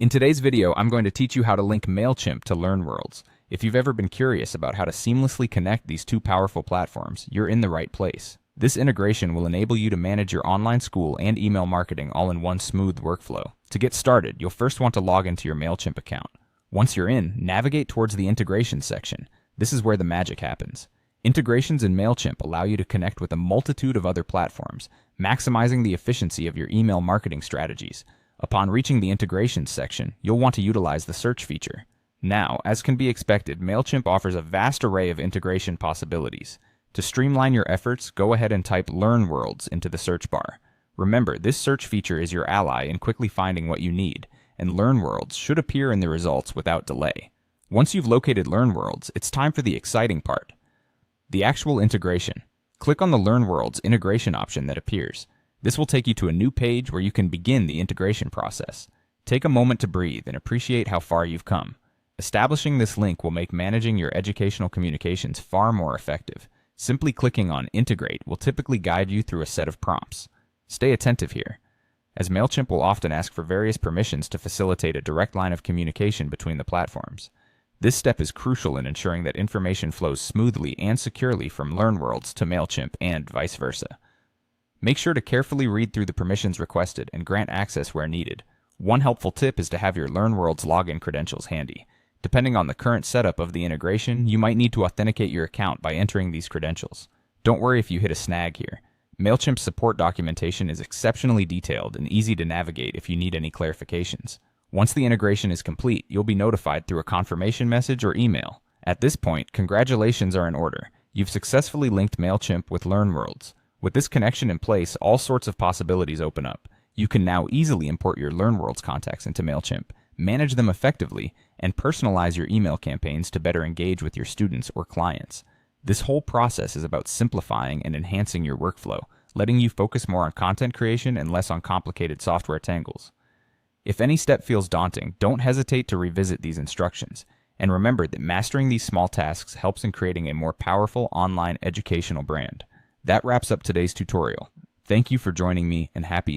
In today's video, I'm going to teach you how to link Mailchimp to LearnWorlds. If you've ever been curious about how to seamlessly connect these two powerful platforms, you're in the right place. This integration will enable you to manage your online school and email marketing all in one smooth workflow. To get started, you'll first want to log into your Mailchimp account. Once you're in, navigate towards the Integrations section. This is where the magic happens. Integrations in Mailchimp allow you to connect with a multitude of other platforms, maximizing the efficiency of your email marketing strategies. Upon reaching the Integrations section, you'll want to utilize the search feature. Now, as can be expected, Mailchimp offers a vast array of integration possibilities. To streamline your efforts, go ahead and type LearnWorlds into the search bar. Remember, this search feature is your ally in quickly finding what you need, and LearnWorlds should appear in the results without delay. Once you've located LearnWorlds, it's time for the exciting part. The actual integration. Click on the LearnWorlds integration option that appears. This will take you to a new page where you can begin the integration process. Take a moment to breathe and appreciate how far you've come. Establishing this link will make managing your educational communications far more effective. Simply clicking on Integrate will typically guide you through a set of prompts. Stay attentive here, as Mailchimp will often ask for various permissions to facilitate a direct line of communication between the platforms. This step is crucial in ensuring that information flows smoothly and securely from LearnWorlds to Mailchimp and vice versa. Make sure to carefully read through the permissions requested and grant access where needed. One helpful tip is to have your LearnWorlds login credentials handy. Depending on the current setup of the integration, you might need to authenticate your account by entering these credentials. Don't worry if you hit a snag here. Mailchimp's support documentation is exceptionally detailed and easy to navigate if you need any clarifications. Once the integration is complete, you'll be notified through a confirmation message or email. At this point, congratulations are in order. You've successfully linked Mailchimp with LearnWorlds. With this connection in place, all sorts of possibilities open up. You can now easily import your LearnWorlds contacts into Mailchimp, manage them effectively, and personalize your email campaigns to better engage with your students or clients. This whole process is about simplifying and enhancing your workflow, letting you focus more on content creation and less on complicated software tangles. If any step feels daunting, don't hesitate to revisit these instructions. And remember that mastering these small tasks helps in creating a more powerful online educational brand. That wraps up today's tutorial. Thank you for joining me, and happy